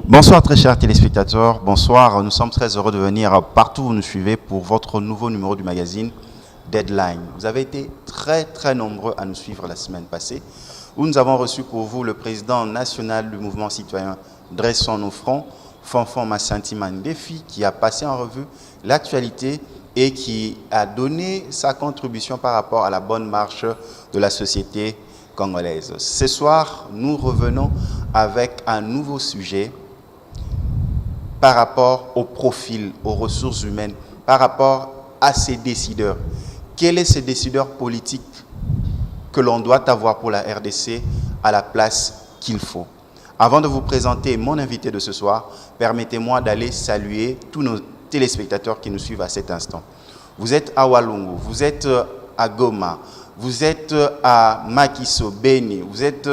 Bonsoir très chers téléspectateurs, bonsoir, nous sommes très heureux de venir partout où vous nous suivez pour votre nouveau numéro du magazine Deadline. Vous avez été très nombreux à nous suivre la semaine passée où nous avons reçu pour vous le président national du mouvement citoyen Dressons nos fronts, Fanfan Massanti Mandefi, qui a passé en revue l'actualité et qui a donné sa contribution par rapport à la bonne marche de la société congolaise. Ce soir, nous revenons avec un nouveau sujet par rapport au profil, aux ressources humaines, par rapport à ces décideurs. Quel est ce décideur politique que l'on doit avoir pour la RDC à la place qu'il faut? Avant de vous présenter mon invité de ce soir, permettez-moi d'aller saluer tous nos téléspectateurs qui nous suivent à cet instant. Vous êtes à Walungu, vous êtes à Goma, vous êtes à Makiso, Beni, vous êtes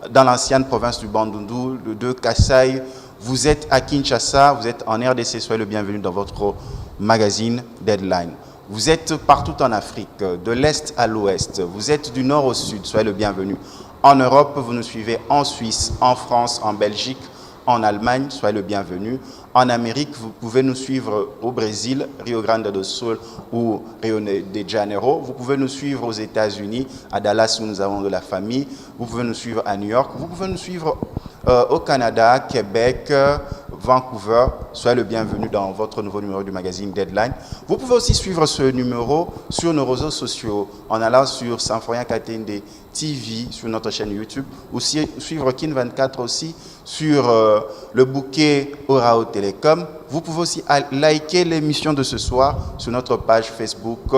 dans l'ancienne province du Bandundu, de Kasaï, vous êtes à Kinshasa, vous êtes en RDC, soyez le bienvenu dans votre magazine Deadline. Vous êtes partout en Afrique, de l'Est à l'Ouest, vous êtes du Nord au Sud, soyez le bienvenu. En Europe, vous nous suivez en Suisse, en France, en Belgique, en Allemagne, soyez le bienvenu. En Amérique, vous pouvez nous suivre au Brésil, Rio Grande do Sul ou Rio de Janeiro. Vous pouvez nous suivre aux États-Unis, à Dallas où nous avons de la famille. Vous pouvez nous suivre à New York. Vous pouvez nous suivre au Canada, Québec, Vancouver. Soyez le bienvenu dans votre nouveau numéro du magazine Deadline. Vous pouvez aussi suivre ce numéro sur nos réseaux sociaux en allant sur Sanfoyan Katende TV sur notre chaîne YouTube, ou suivre Kin24 aussi sur le bouquet Orao Télécom. Vous pouvez aussi liker l'émission de ce soir sur notre page Facebook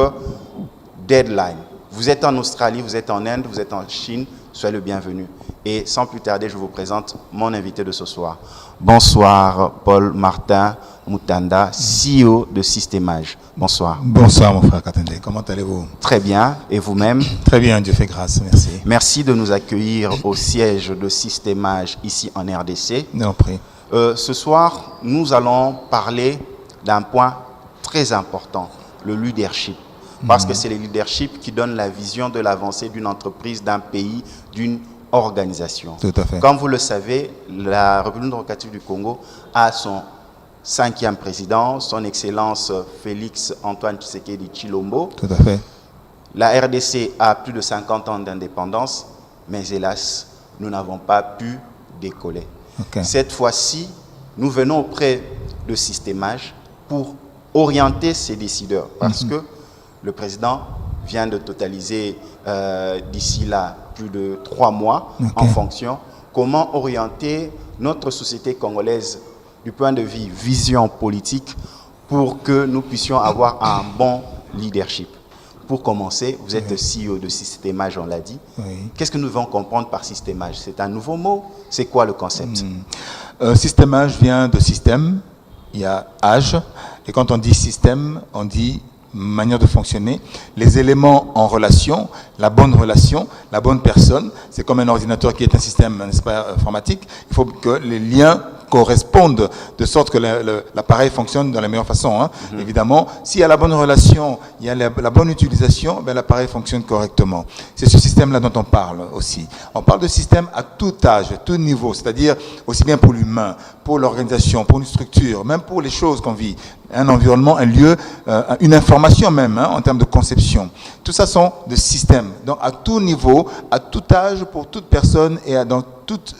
Deadline. Vous êtes en Australie, vous êtes en Inde, vous êtes en Chine, soyez le bienvenu. Et sans plus tarder, je vous présente mon invité de ce soir. Bonsoir Paul Martin Moutanda, CEO de Systémage. Bonsoir. Bonsoir mon frère Katende, comment allez-vous? Très bien, et vous-même? Très bien, Dieu fait grâce, merci. Merci de nous accueillir au siège de Systémage ici en RDC. Non, prie. Ce soir, nous allons parler d'un point très important, le leadership. Parce que c'est le leadership qui donne la vision de l'avancée d'une entreprise, d'un pays, d'une organisation. Tout à fait. Comme vous le savez, la République démocratique du Congo a son 5e président, son Excellence Félix Antoine Tshisekedi Tshilombo. Tout à fait. La RDC a plus de 50 ans d'indépendance, mais hélas, nous n'avons pas pu décoller. Okay. Cette fois-ci, nous venons auprès de Systémage pour orienter ces décideurs, parce que le président vient de totaliser d'ici là plus de 3 mois en fonction. Comment orienter notre société congolaise du point de vue vision politique pour que nous puissions avoir un bon leadership? Pour commencer, vous êtes CEO de Systémage, on l'a dit. Oui. Qu'est-ce que nous devons comprendre par Systémage? C'est un nouveau mot? C'est quoi le concept? Systémage vient de système, il y a âge, et quand on dit système, on dit manière de fonctionner, les éléments en relation, la bonne personne, c'est comme un ordinateur qui est un système, n'est-ce pas, informatique, il faut que les liens correspondent de sorte que l'appareil fonctionne de la meilleure façon. Hein. Évidemment, s'il y a la bonne relation, il y a la bonne utilisation, ben, l'appareil fonctionne correctement. C'est ce système-là dont on parle aussi. On parle de système à tout âge, à tout niveau, c'est-à-dire aussi bien pour l'humain, pour l'organisation, pour une structure, même pour les choses qu'on vit, un environnement, un lieu, une information même, hein, en termes de conception. Tout ça sont des systèmes. Donc à tout niveau, à tout âge, pour toute personne et dans toutes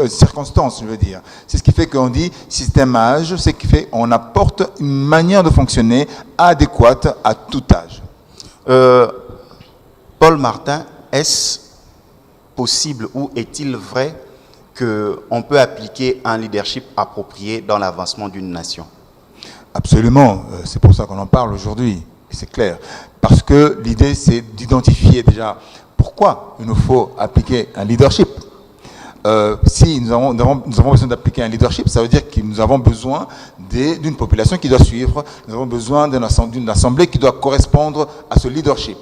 circonstances, je veux dire. C'est ce qui fait qu'on dit systémage, c'est ce qui fait qu'on apporte une manière de fonctionner adéquate à tout âge. Paul Martin, est-ce possible ou est-il vrai qu'on peut appliquer un leadership approprié dans l'avancement d'une nation? Absolument, c'est pour ça qu'on en parle aujourd'hui, c'est clair. Parce que l'idée, c'est d'identifier déjà pourquoi il nous faut appliquer un leadership. Si nous avons besoin d'appliquer un leadership, ça veut dire que nous avons besoin d'une population qui doit suivre, nous avons besoin d'une assemblée qui doit correspondre à ce leadership.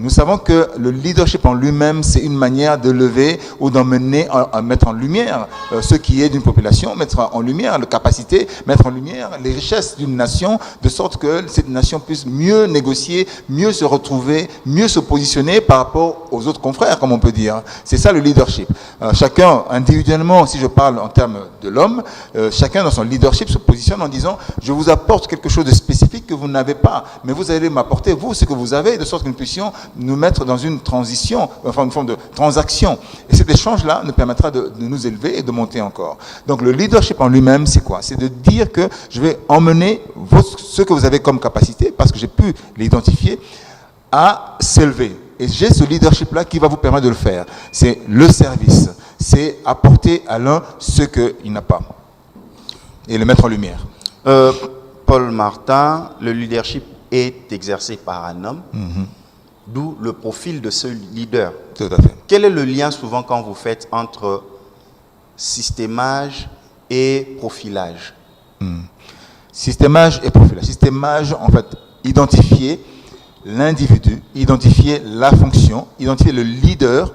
Nous savons que le leadership en lui-même, c'est une manière de lever ou d'emmener, à mettre en lumière ce qui est d'une population, mettre en lumière les capacités, mettre en lumière les richesses d'une nation, de sorte que cette nation puisse mieux négocier, mieux se retrouver, mieux se positionner par rapport aux autres confrères, comme on peut dire. C'est ça le leadership. Chacun, individuellement, si je parle en termes de l'homme, chacun dans son leadership se positionne en disant « Je vous apporte quelque chose de spécifique que vous n'avez pas, mais vous allez m'apporter, vous, ce que vous avez, de sorte que nous puissions nous mettre dans une transition, enfin une forme de transaction. » Et cet échange-là nous permettra de nous élever et de monter encore. Donc le leadership en lui-même, c'est quoi? C'est de dire que je vais emmener ce que vous avez comme capacité, parce que j'ai pu l'identifier, à s'élever. Et j'ai ce leadership-là qui va vous permettre de le faire. C'est le service. C'est apporter à l'un ce qu'il n'a pas. Et le mettre en lumière. Paul Martin, le leadership est exercé par un homme. D'où le profil de ce leader. Tout à fait. Quel est le lien souvent quand vous faites entre systémage et profilage? Systémage et profilage. Systémage, en fait, identifier l'individu, identifier la fonction, identifier le leader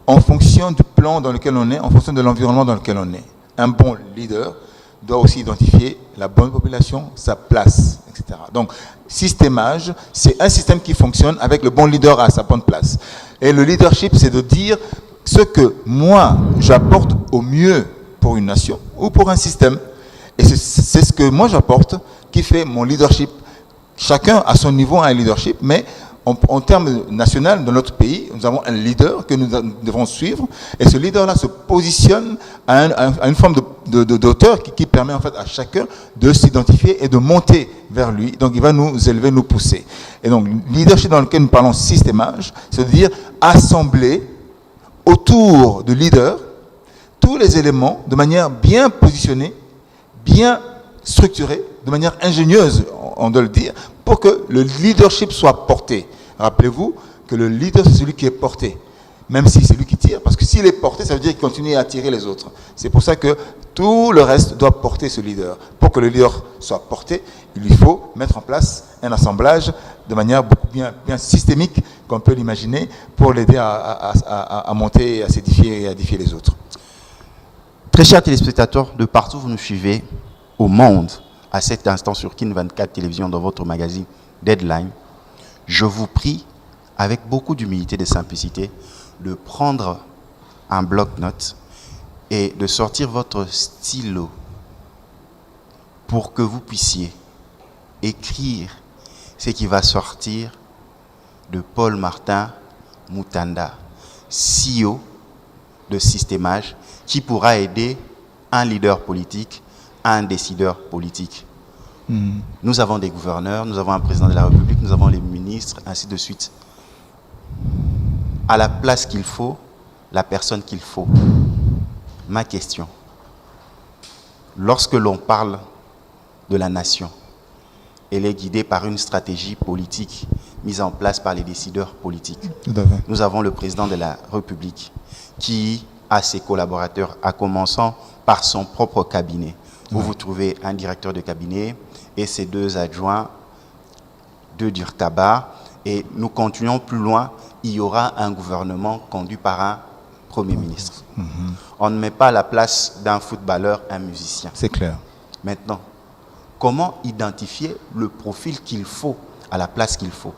en fonction du plan dans lequel on est, en fonction de l'environnement dans lequel on est. Un bon leader doit aussi identifier la bonne population, sa place, etc. Donc, systémage, c'est un système qui fonctionne avec le bon leader à sa bonne place. Et le leadership, c'est de dire ce que moi, j'apporte au mieux pour une nation ou pour un système. Et c'est ce que moi j'apporte qui fait mon leadership. Chacun à son niveau a un leadership, mais en termes national, dans notre pays, nous avons un leader que nous devons suivre, et ce leader-là se positionne à une forme d'auteur qui permet en fait à chacun de s'identifier et de monter vers lui. Donc il va nous élever, nous pousser. Et donc leadership dans lequel nous parlons systémage, c'est de dire assembler autour du leader tous les éléments de manière bien positionnée, bien structurée, de manière ingénieuse, on doit le dire, pour que le leadership soit porté. Rappelez-vous que le leader, c'est celui qui est porté, même si c'est lui qui tire, parce que s'il est porté, ça veut dire qu'il continue à attirer les autres. C'est pour ça que tout le reste doit porter ce leader. Pour que le leader soit porté, il lui faut mettre en place un assemblage de manière beaucoup bien systémique, qu'on peut l'imaginer, pour l'aider à monter, à s'édifier et à édifier les autres. Très chers téléspectateurs, de partout vous nous suivez au monde, à cet instant sur Kin 24 Télévision, dans votre magazine Deadline, je vous prie, avec beaucoup d'humilité et de simplicité, de prendre un bloc-notes et de sortir votre stylo pour que vous puissiez écrire ce qui va sortir de Paul Martin Mutanda, CEO de Systémage, qui pourra aider un leader politique, un décideur politique. Nous avons des gouverneurs, nous avons un président de la République, nous avons les ministres, ainsi de suite. À la place qu'il faut, la personne qu'il faut. Ma question, lorsque l'on parle de la nation, elle est guidée par une stratégie politique mise en place par les décideurs politiques. Tout à fait. Nous avons le président de la République qui a ses collaborateurs, à commençant par son propre cabinet, où vous trouvez un directeur de cabinet et ses deux adjoints, deux d'Urtaba, et nous continuons plus loin, il y aura un gouvernement conduit par un Premier ministre. On ne met pas à la place d'un footballeur un musicien. C'est clair. Maintenant, comment identifier le profil qu'il faut à la place qu'il faut?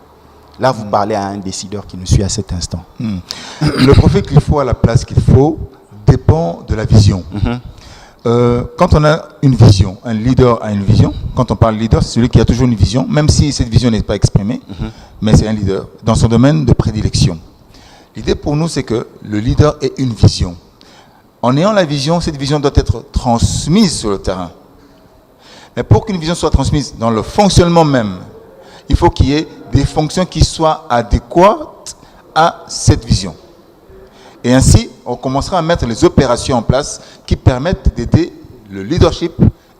Là, vous parlez à un décideur qui nous suit à cet instant. Le profil qu'il faut à la place qu'il faut dépend de la vision. Quand on a une vision, un leader a une vision. Quand on parle leader, c'est celui qui a toujours une vision, même si cette vision n'est pas exprimée, mais c'est un leader dans son domaine de prédilection. L'idée pour nous, c'est que le leader ait une vision. En ayant la vision, cette vision doit être transmise sur le terrain. Mais pour qu'une vision soit transmise dans le fonctionnement même, il faut qu'il y ait des fonctions qui soient adéquates à cette vision. Et ainsi, on commencera à mettre les opérations en place qui permettent d'aider le leadership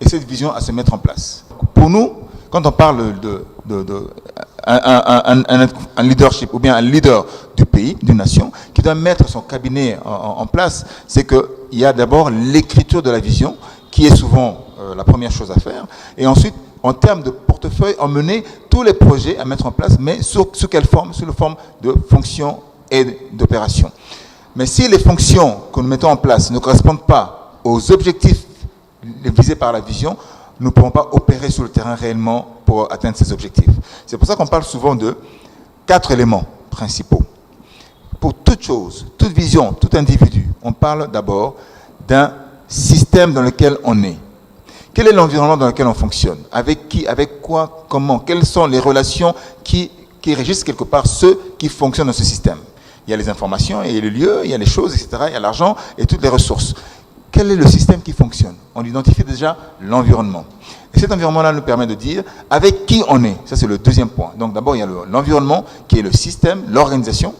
et cette vision à se mettre en place. Pour nous, quand on parle un leadership ou bien un leader du pays, d'une nation, qui doit mettre son cabinet en place, c'est qu'il y a d'abord l'écriture de la vision, qui est souvent la première chose à faire, et ensuite en termes de portefeuille, emmener tous les projets à mettre en place, mais sous quelle forme? Sous la forme de fonctions et d'opérations. Mais si les fonctions que nous mettons en place ne correspondent pas aux objectifs visés par la vision, nous ne pourrons pas opérer sur le terrain réellement pour atteindre ces objectifs. C'est pour ça qu'on parle souvent de 4 éléments principaux. Pour toute chose, toute vision, tout individu, on parle d'abord d'un système dans lequel on est. Quel est l'environnement dans lequel on fonctionne? Avec qui? Avec quoi? Comment? Quelles sont les relations qui régissent quelque part ceux qui fonctionnent dans ce système? Il y a les informations, il y a les lieux, il y a les choses, etc. Il y a l'argent et toutes les ressources. Quel est le système qui fonctionne? On identifie déjà l'environnement. Et cet environnement-là nous permet de dire avec qui on est. Ça, c'est le deuxième point. Donc d'abord, il y a l'environnement qui est le système, l'organisation.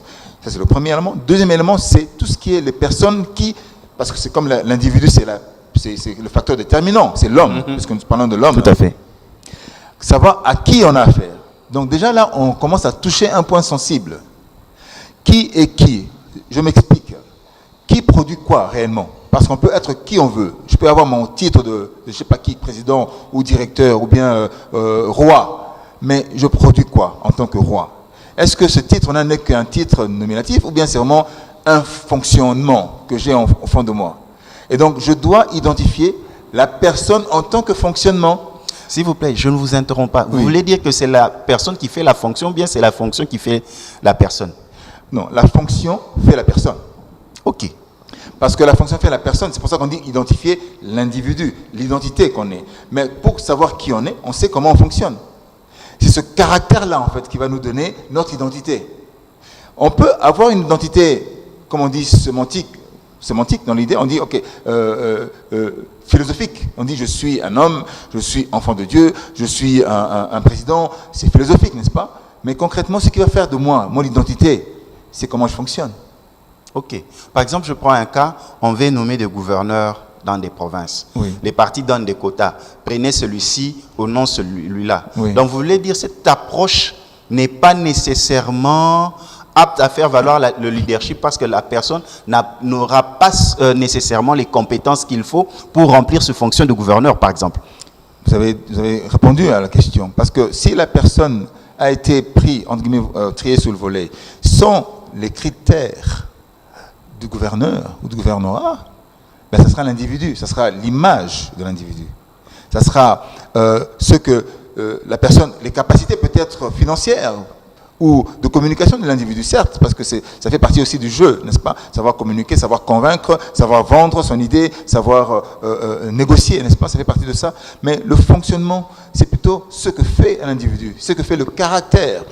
Ça, c'est le premier élément. Deuxième élément, c'est tout ce qui est les personnes qui... Parce que c'est comme l'individu, c'est le facteur déterminant, c'est l'homme, parce que nous parlons de l'homme. Tout à fait. Savoir à qui on a affaire. Donc déjà là, on commence à toucher un point sensible. Qui est qui? Je m'explique. Qui produit quoi réellement? Parce qu'on peut être qui on veut. Je peux avoir mon titre de je ne sais pas qui, président ou directeur ou bien roi. Mais je produis quoi en tant que roi? Est-ce que ce titre n'est qu'un titre nominatif ou bien c'est vraiment un fonctionnement que j'ai au fond de moi? Et donc je dois identifier la personne en tant que fonctionnement. S'il vous plaît, je ne vous interromps pas. Vous Oui. voulez dire que c'est la personne qui fait la fonction ou bien c'est la fonction qui fait la personne? Non, la fonction fait la personne. Ok. Parce que la fonction fait la personne, c'est pour ça qu'on dit identifier l'individu, l'identité qu'on est. Mais pour savoir qui on est, on sait comment on fonctionne. C'est ce caractère-là, en fait, qui va nous donner notre identité. On peut avoir une identité, comme on dit, sémantique dans l'idée, on dit, ok, philosophique. On dit, je suis un homme, je suis enfant de Dieu, je suis un président. C'est philosophique, n'est-ce pas? Mais concrètement, ce qui va faire de moi, mon identité, c'est comment je fonctionne. Ok. Par exemple, je prends un cas, on veut nommer des gouverneurs dans des provinces. Oui. Les partis donnent des quotas. Prenez celui-ci au nom de celui-là. Oui. Donc, vous voulez dire que cette approche n'est pas nécessairement apte à faire valoir le leadership parce que la personne n'aura pas nécessairement les compétences qu'il faut pour remplir ce fonction de gouverneur, par exemple. Vous avez répondu à la question. Parce que si la personne a été prise, entre guillemets, triée sous le volet, sans les critères du gouverneur ou du gouvernorat, ben, ça sera l'individu, ça sera l'image de l'individu. Ça sera ce que la personne, les capacités peut-être financières ou de communication de l'individu, certes, parce que ça fait partie aussi du jeu, n'est-ce pas? Savoir communiquer, savoir convaincre, savoir vendre son idée, savoir négocier, n'est-ce pas? Ça fait partie de ça. Mais le fonctionnement, c'est plutôt ce que fait l'individu, ce que fait le caractère.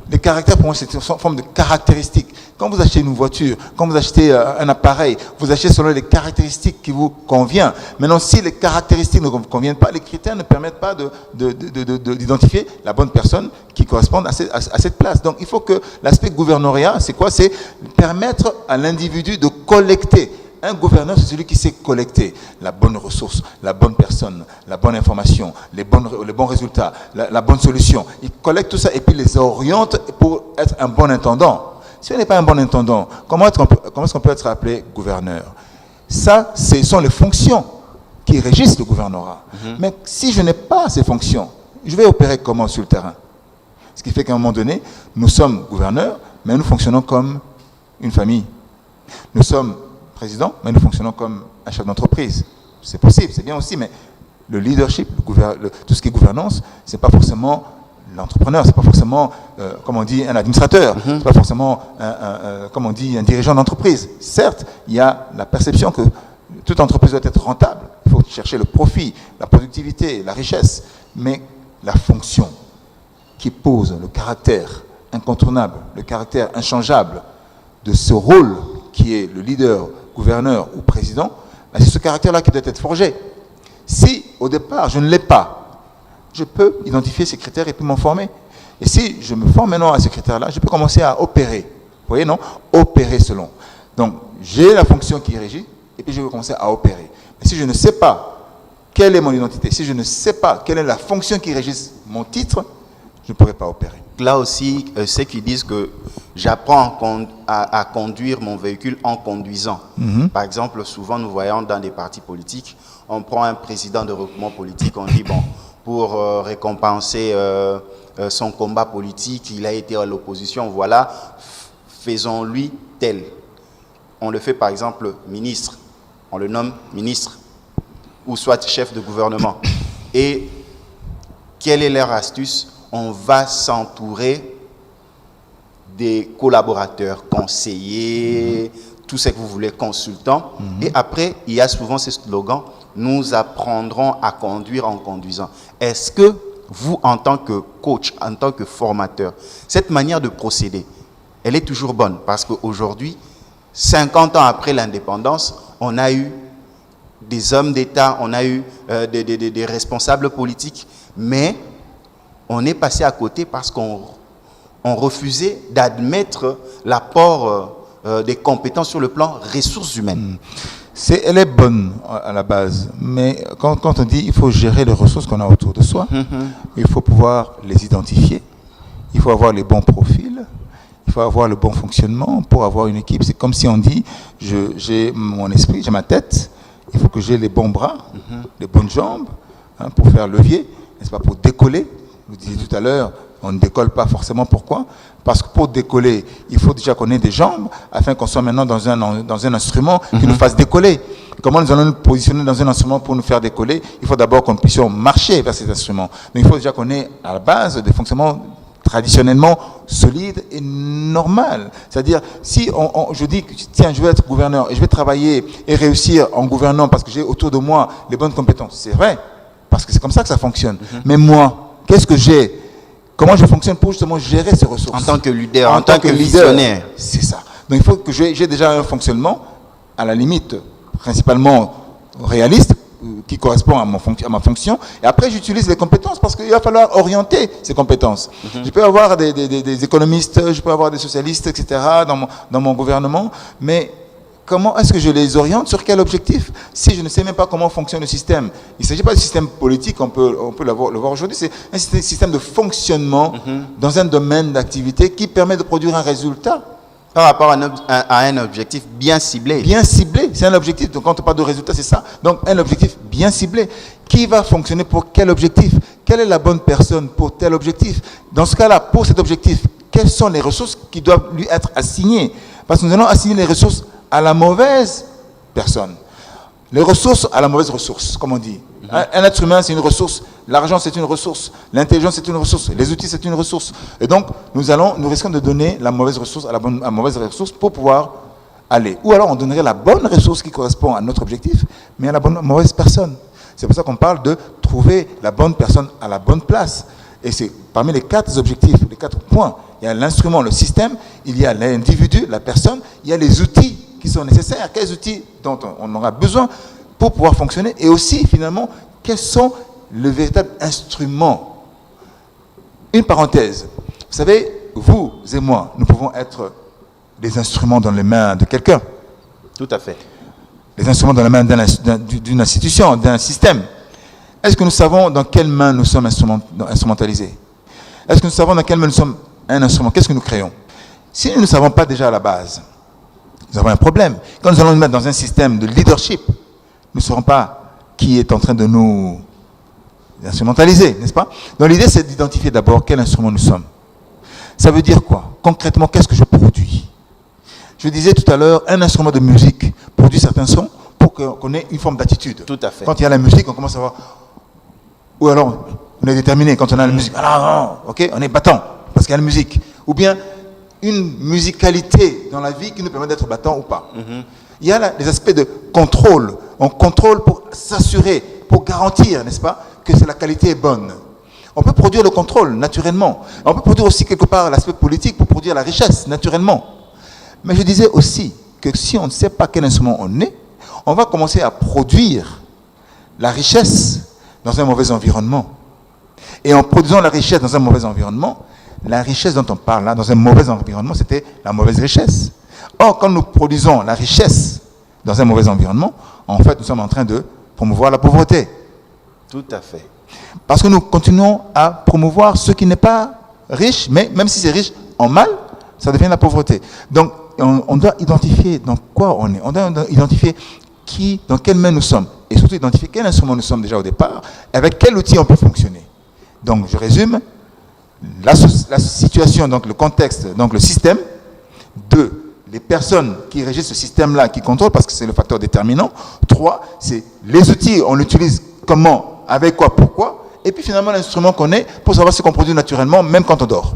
Les caractères, pour moi, c'est une forme de caractéristique. Quand vous achetez une voiture, quand vous achetez un appareil, vous achetez selon les caractéristiques qui vous conviennent. Maintenant, si les caractéristiques ne vous conviennent pas, les critères ne permettent pas d'identifier la bonne personne qui corresponde à cette place. Donc, il faut que l'aspect gouvernorat, c'est quoi? C'est permettre à l'individu de collecter. Un gouverneur, c'est celui qui sait collecter la bonne ressource, la bonne personne, la bonne information, les bons résultats, la bonne solution. Il collecte tout ça et puis les oriente pour être un bon intendant. Si on n'est pas un bon intendant, comment est-ce qu'on peut être appelé gouverneur? Ça, ce sont les fonctions qui régissent le gouvernorat. Mais si je n'ai pas ces fonctions, je vais opérer comment sur le terrain? Ce qui fait qu'à un moment donné, nous sommes gouverneurs, mais nous fonctionnons comme une famille. Nous sommes présidents, mais nous fonctionnons comme un chef d'entreprise. C'est possible, c'est bien aussi, mais le leadership, tout ce qui est gouvernance, c'est pas forcément l'entrepreneur, c'est pas forcément, comme on dit, un administrateur, c'est pas forcément, comme on dit, un dirigeant d'entreprise. Certes, il y a la perception que toute entreprise doit être rentable. Il faut chercher le profit, la productivité, la richesse, mais la fonction qui pose le caractère incontournable, le caractère inchangeable de ce rôle qui est le leader, gouverneur ou président, ben c'est ce caractère-là qui doit être forgé. Si, au départ, je ne l'ai pas, je peux identifier ces critères et puis m'en former. Et si je me forme maintenant à ces critères-là, je peux commencer à opérer. Vous voyez, non? Opérer selon. Donc, j'ai la fonction qui régit, et puis je vais commencer à opérer. Mais si je ne sais pas quelle est mon identité, si je ne sais pas quelle est la fonction qui régit mon titre, je ne pourrai pas opérer. Là aussi, ceux qui disent que j'apprends à conduire mon véhicule en conduisant. Par exemple, souvent nous voyons dans des partis politiques, on prend un président de regroupement politique, on dit, bon, pour récompenser son combat politique. Il a été à l'opposition. Voilà, faisons-lui tel. On le fait par exemple ministre. On le nomme ministre ou soit chef de gouvernement. Et quelle est leur astuce? On va s'entourer des collaborateurs, conseillers, tout ce que vous voulez, consultants. Et après, il y a souvent ce slogan, nous apprendrons à conduire en conduisant. Est-ce que vous, en tant que coach, en tant que formateur, cette manière de procéder, elle est toujours bonne? Parce qu'aujourd'hui, 50 ans après l'indépendance, on a eu des hommes d'État, on a eu des responsables politiques, mais on est passé à côté parce qu'on refusait d'admettre l'apport des compétences sur le plan ressources humaines. Elle est bonne à la base, mais quand on dit il faut gérer les ressources qu'on a autour de soi, il faut pouvoir les identifier, il faut avoir les bons profils, il faut avoir le bon fonctionnement pour avoir une équipe. C'est comme si on dit, j'ai mon esprit, j'ai ma tête, il faut que j'ai les bons bras, les bonnes jambes, pour faire levier, n'est-ce pas, pour décoller. Vous disiez tout à l'heure, on ne décolle pas forcément. Pourquoi? Parce que pour décoller, il faut déjà qu'on ait des jambes, afin qu'on soit maintenant dans un instrument qui nous fasse décoller. Comment nous allons nous positionner dans un instrument pour nous faire décoller? Il faut d'abord que nous puissions marcher vers cet instrument. Donc il faut déjà qu'on ait à la base des fonctionnements traditionnellement solides et normal. C'est-à-dire, si je dis, tiens, je vais être gouverneur et je vais travailler et réussir en gouvernant parce que j'ai autour de moi les bonnes compétences, c'est vrai, parce que c'est comme ça que ça fonctionne. Mais moi, qu'est-ce que j'ai? Comment je fonctionne pour justement gérer ces ressources? En tant que leader, en tant que visionnaire. C'est ça. Donc il faut que j'ai déjà un fonctionnement, à la limite, principalement réaliste, qui correspond à ma fonction. Et après, j'utilise les compétences parce qu'il va falloir orienter ces compétences. Je peux avoir des économistes, je peux avoir des socialistes, etc. dans mon gouvernement, mais comment est-ce que je les oriente? Sur quel objectif? Si je ne sais même pas comment fonctionne le système. Il ne s'agit pas du système politique, on peut le voir aujourd'hui. C'est un système de fonctionnement dans un domaine d'activité qui permet de produire un résultat. Par rapport à un objectif bien ciblé. Bien ciblé, c'est un objectif. Donc quand on parle de résultat, c'est ça. Donc un objectif bien ciblé. Qui va fonctionner pour quel objectif? Quelle est la bonne personne pour tel objectif? Dans ce cas-là, pour cet objectif, quelles sont les ressources qui doivent lui être assignées? Parce que nous allons assigner les ressources à la mauvaise personne. Les ressources à la mauvaise ressource, comme on dit. Un être humain, c'est une ressource. L'argent, c'est une ressource. L'intelligence, c'est une ressource. Les outils, c'est une ressource. Et donc, nous risquons de donner la mauvaise ressource à la mauvaise ressource pour pouvoir aller. Ou alors, on donnerait la bonne ressource qui correspond à notre objectif, mais à la mauvaise personne. C'est pour ça qu'on parle de trouver la bonne personne à la bonne place. Et c'est parmi les 4 objectifs, les 4 points. Il y a l'instrument, le système, il y a l'individu, la personne, il y a les outils qui sont nécessaires, quels outils dont on aura besoin pour pouvoir fonctionner, et aussi, finalement, quels sont les véritables instruments. Une parenthèse. Vous savez, vous et moi, nous pouvons être des instruments dans les mains de quelqu'un. Tout à fait. Les instruments dans les mains d'une institution, d'un système. Est-ce que nous savons dans quelles mains nous sommes instrumentalisés? Est-ce que nous savons dans quelles mains nous sommes un instrument? Qu'est-ce que nous créons? Si nous ne savons pas déjà à la base, nous avons un problème. Quand nous allons nous mettre dans un système de leadership, nous ne saurons pas qui est en train de nous instrumentaliser, n'est-ce pas? Donc l'idée, c'est d'identifier d'abord quel instrument nous sommes. Ça veut dire quoi? Concrètement, qu'est-ce que je produis? Je disais tout à l'heure, un instrument de musique produit certains sons pour qu'on ait une forme d'attitude. Tout à fait. Quand il y a la musique, on commence à voir... Ou alors, on est déterminé quand on a la musique. Alors, ok, on est battant parce qu'il y a la musique. Ou bien, une musicalité dans la vie qui nous permet d'être battant ou pas. Il y a les aspects de contrôle. On contrôle pour s'assurer, pour garantir, n'est-ce pas, que la qualité est bonne. On peut produire le contrôle, naturellement. On peut produire aussi quelque part l'aspect politique pour produire la richesse, naturellement. Mais je disais aussi que si on ne sait pas quel instrument on est, on va commencer à produire la richesse dans un mauvais environnement. Et en produisant la richesse dans un mauvais environnement, la richesse dont on parle là, dans un mauvais environnement, c'était la mauvaise richesse. Or, quand nous produisons la richesse dans un mauvais environnement, en fait, nous sommes en train de promouvoir la pauvreté. Tout à fait. Parce que nous continuons à promouvoir ce qui n'est pas riche, mais même si c'est riche en mal, ça devient la pauvreté. Donc, on doit identifier dans quoi on est. On doit identifier dans quelle main nous sommes. et surtout identifier quel instrument nous sommes déjà au départ, avec quel outil on peut fonctionner. Donc, je résume, la situation, donc le contexte, donc le système, 2, les personnes qui régissent ce système-là, qui contrôlent, parce que c'est le facteur déterminant. 3, c'est les outils, on l'utilise comment, avec quoi, pourquoi. Et puis finalement, l'instrument qu'on est pour savoir ce qu'on produit naturellement, même quand on dort.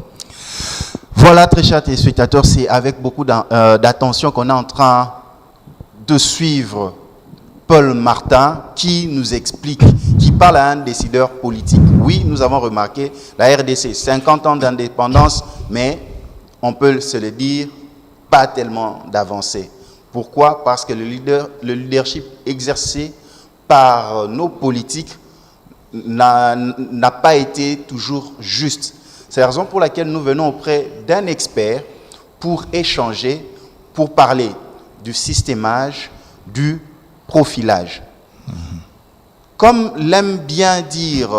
Voilà, très chers téléspectateurs, c'est avec beaucoup d'attention qu'on est en train de suivre Paul Martin qui nous explique, qui parle à un décideur politique. Oui, nous avons remarqué la RDC, 50 ans d'indépendance, mais on peut se le dire, pas tellement d'avancée. Pourquoi? Parce que le leadership exercé par nos politiques n'a pas été toujours juste. C'est la raison pour laquelle nous venons auprès d'un expert pour échanger, pour parler du systémage, du profilage. Comme l'aime bien dire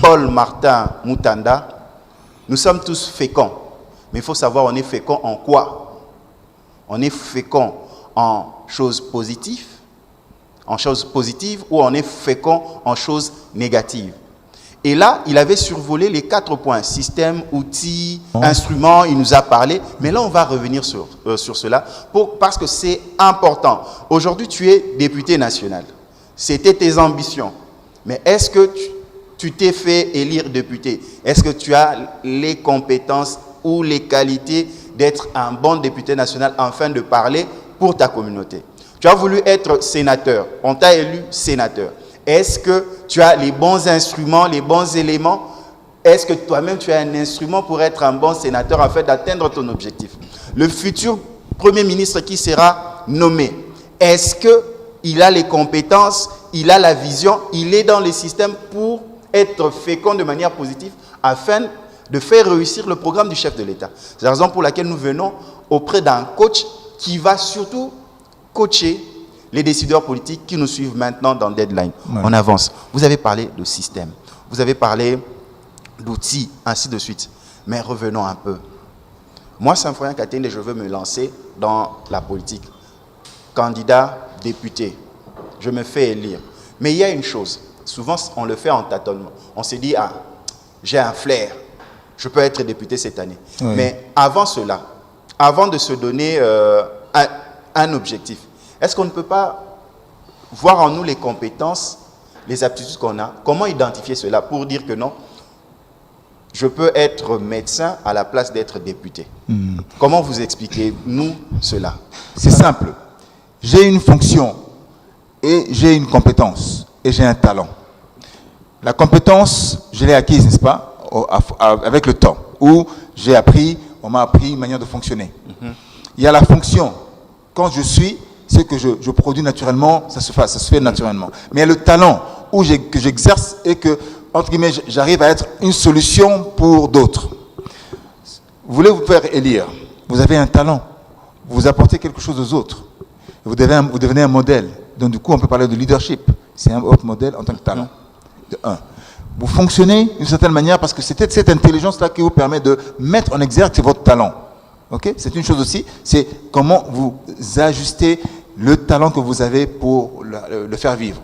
Paul Martin Mutanda, nous sommes tous féconds. Mais il faut savoir, on est fécond en quoi? On est fécond en choses positives, ou on est fécond en choses négatives. Et là, il avait survolé les 4 points, système, outils, instruments, il nous a parlé. Mais là, on va revenir sur cela parce que c'est important. Aujourd'hui, tu es député national. C'était tes ambitions. Mais est-ce que tu t'es fait élire député? Est-ce que tu as les compétences ou les qualités d'être un bon député national afin de parler pour ta communauté? Tu as voulu être sénateur, on t'a élu sénateur. Est-ce que tu as les bons instruments, les bons éléments? Est-ce que toi-même tu as un instrument pour être un bon sénateur afin d'atteindre ton objectif? Le futur Premier ministre qui sera nommé, est-ce qu'il a les compétences, il a la vision, il est dans les systèmes pour être fécond de manière positive afin de faire réussir le programme du chef de l'État? C'est la raison pour laquelle nous venons auprès d'un coach qui va surtout coacher les décideurs politiques qui nous suivent maintenant dans Deadline. Ouais. On avance. Vous avez parlé de système, vous avez parlé d'outils, ainsi de suite. Mais revenons un peu. Moi, Symphorien Katende, je veux me lancer dans la politique. Candidat, député, je me fais élire. Mais il y a une chose, souvent on le fait en tâtonnement. On se dit, ah, j'ai un flair, je peux être député cette année. Oui. Mais avant cela, avant de se donner un objectif, est-ce qu'on ne peut pas voir en nous les compétences, les aptitudes qu'on a? Comment identifier cela pour dire que non, je peux être médecin à la place d'être député? Comment vous expliquez-nous cela? C'est simple. J'ai une fonction et j'ai une compétence et j'ai un talent. La compétence, je l'ai acquise, n'est-ce pas, avec le temps, où j'ai appris, on m'a appris une manière de fonctionner. Il y a la fonction. Quand je suis, ce que je produis naturellement, ça se fait naturellement. Mais il y a le talent que j'exerce et que, entre guillemets, j'arrive à être une solution pour d'autres. Vous voulez vous faire élire, vous avez un talent, vous apportez quelque chose aux autres, vous devenez un modèle. Donc du coup, on peut parler de leadership. C'est un autre modèle en tant que talent. De un. Vous fonctionnez d'une certaine manière parce que c'est cette intelligence-là qui vous permet de mettre en exergue votre talent. Okay? C'est une chose aussi, c'est comment vous ajustez le talent que vous avez pour le faire vivre.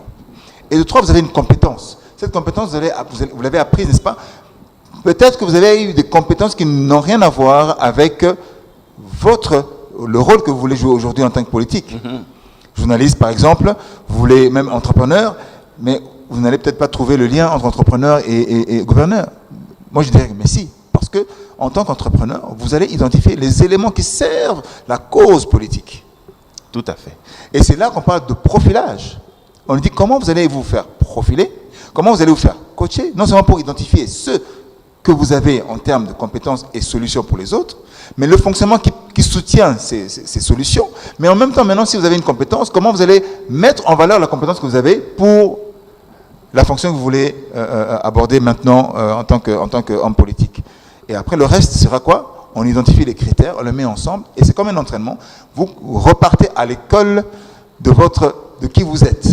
Et de trois, vous avez une compétence. Cette compétence, vous l'avez apprise, n'est-ce pas? Peut-être que vous avez eu des compétences qui n'ont rien à voir avec le rôle que vous voulez jouer aujourd'hui en tant que politique. Journaliste, par exemple, vous voulez même entrepreneur, mais vous n'allez peut-être pas trouver le lien entre entrepreneur et gouverneur. Moi, je dirais que mais si, parce que en tant qu'entrepreneur, vous allez identifier les éléments qui servent la cause politique. Tout à fait. Et c'est là qu'on parle de profilage. On dit comment vous allez vous faire profiler, comment vous allez vous faire coacher, non seulement pour identifier ce que vous avez en termes de compétences et solutions pour les autres, mais le fonctionnement qui soutient ces solutions. Mais en même temps, maintenant, si vous avez une compétence, comment vous allez mettre en valeur la compétence que vous avez pour la fonction que vous voulez aborder maintenant en tant qu'homme politique. Et après, le reste sera quoi? On identifie les critères, on les met ensemble, et c'est comme un entraînement. Vous repartez à l'école de qui vous êtes.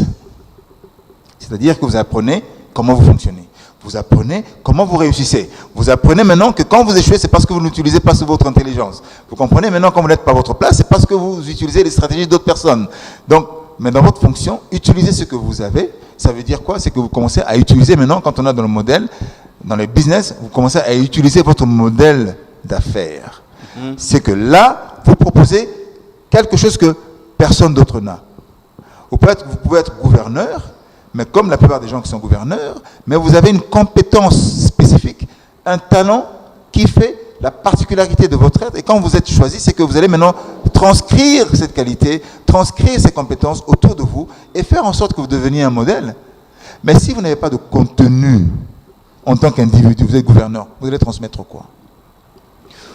C'est-à-dire que vous apprenez comment vous fonctionnez. Vous apprenez comment vous réussissez. Vous apprenez maintenant que quand vous échouez, c'est parce que vous n'utilisez pas votre intelligence. Vous comprenez maintenant quand vous n'êtes pas à votre place, c'est parce que vous utilisez les stratégies d'autres personnes. Donc, mais dans votre fonction, utilisez ce que vous avez. Ça veut dire quoi? C'est que vous commencez à utiliser maintenant, quand on est dans le modèle, dans les business, vous commencez à utiliser votre modèle d'affaires. C'est que là, vous proposez quelque chose que personne d'autre n'a. Vous pouvez être gouverneur, mais comme la plupart des gens qui sont gouverneurs, mais vous avez une compétence spécifique, un talent qui fait la particularité de votre être. Et quand vous êtes choisi, c'est que vous allez maintenant transcrire cette qualité, transcrire ces compétences autour de vous et faire en sorte que vous deveniez un modèle. Mais si vous n'avez pas de contenu en tant qu'individu, vous êtes gouverneur, vous allez transmettre quoi?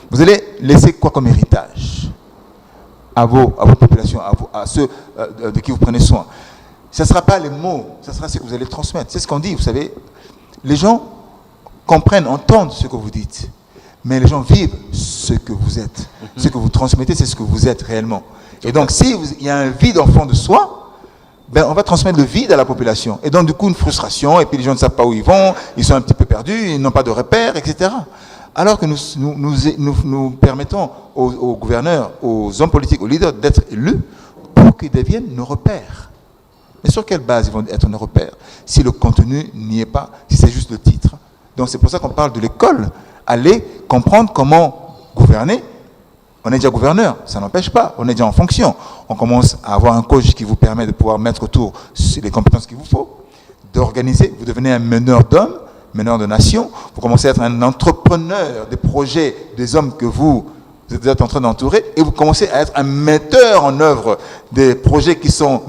Vous allez laisser quoi comme héritage à votre population, à ceux de qui vous prenez soin? Ce ne sera pas les mots, ce sera ce que vous allez transmettre. C'est ce qu'on dit, vous savez. Les gens comprennent, entendent ce que vous dites. Mais les gens vivent ce que vous êtes. Ce que vous transmettez, c'est ce que vous êtes réellement. Et donc, s'il y a un vide en fond de soi, ben, on va transmettre le vide à la population. Et donc, du coup, une frustration, et puis les gens ne savent pas où ils vont, ils sont un petit peu perdus, ils n'ont pas de repères, etc. Alors que nous permettons aux gouverneurs, aux hommes politiques, aux leaders d'être élus pour qu'ils deviennent nos repères. Mais sur quelle base ils vont être nos repères? Si le contenu n'y est pas, si c'est juste le titre. Donc, c'est pour ça qu'on parle de l'école. Aller comprendre comment gouverner. On est déjà gouverneur, ça n'empêche pas, on est déjà en fonction. On commence à avoir un coach qui vous permet de pouvoir mettre autour les compétences qu'il vous faut, d'organiser, vous devenez un meneur d'hommes, meneur de nations, vous commencez à être un entrepreneur des projets des hommes que vous êtes en train d'entourer, et vous commencez à être un metteur en œuvre des projets qui sont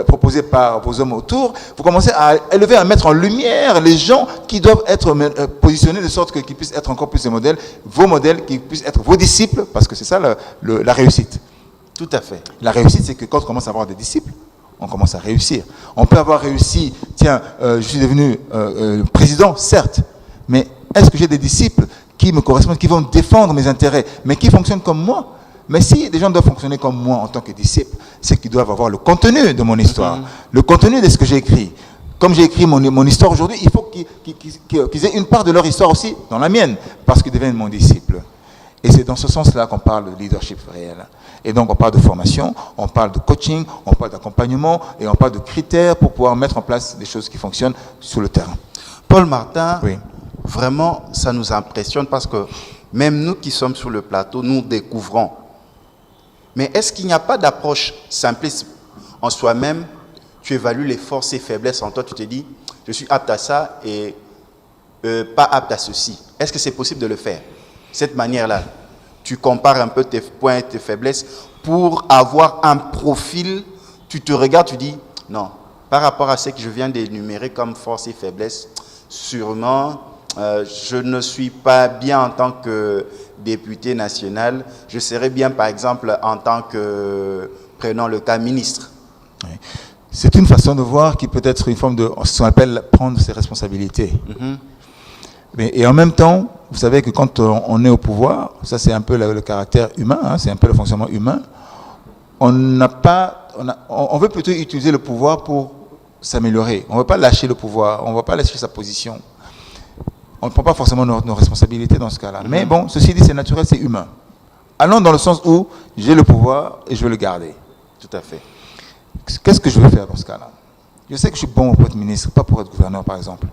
proposés par vos hommes autour. Vous commencez à élever, à mettre en lumière les gens qui doivent être positionnés de sorte qu'ils puissent être encore plus des modèles, vos modèles, qui puissent être vos disciples, parce que c'est ça la réussite. Tout à fait. La réussite, c'est que quand on commence à avoir des disciples, on commence à réussir. On peut avoir réussi, tiens, je suis devenu président, certes, mais est-ce que j'ai des disciples qui me correspondent, qui vont défendre mes intérêts, mais qui fonctionnent comme moi? Mais si des gens doivent fonctionner comme moi en tant que disciple, c'est qu'ils doivent avoir le contenu de mon histoire, le contenu de ce que j'ai écrit. Comme j'ai écrit mon histoire aujourd'hui, il faut qu'ils aient une part de leur histoire aussi dans la mienne, parce qu'ils deviennent mon disciple. Et c'est dans ce sens-là qu'on parle de leadership réel. Et donc on parle de formation, on parle de coaching, on parle d'accompagnement, et on parle de critères pour pouvoir mettre en place des choses qui fonctionnent sur le terrain. Paul Martin, oui. Vraiment, ça nous impressionne parce que même nous qui sommes sur le plateau, nous découvrons. Mais est-ce qu'il n'y a pas d'approche simpliste en soi-même? Tu évalues les forces et faiblesses en toi, tu te dis, je suis apte à ça et pas apte à ceci. Est-ce que c'est possible de le faire? Cette manière-là, tu compares un peu tes points et tes faiblesses pour avoir un profil, tu te regardes, tu dis, non, par rapport à ce que je viens d'énumérer comme forces et faiblesses, sûrement, je ne suis pas bien en tant que député national. Je serais bien, par exemple, en tant que, prenons le cas, ministre. Oui. C'est une façon de voir qui peut être une forme de ce qu'on appelle prendre ses responsabilités. Et en même temps, vous savez que quand on est au pouvoir, ça c'est un peu le caractère humain, hein, c'est un peu le fonctionnement humain, on veut plutôt utiliser le pouvoir pour s'améliorer. On ne veut pas lâcher le pouvoir, on ne veut pas lâcher sa position. On ne prend pas forcément nos responsabilités dans ce cas-là. Mais bon, ceci dit, c'est naturel, c'est humain. Allons dans le sens où j'ai le pouvoir et je veux le garder. Tout à fait. Qu'est-ce que je veux faire dans ce cas-là? Je sais que je suis bon pour être ministre, pas pour être gouverneur, par exemple.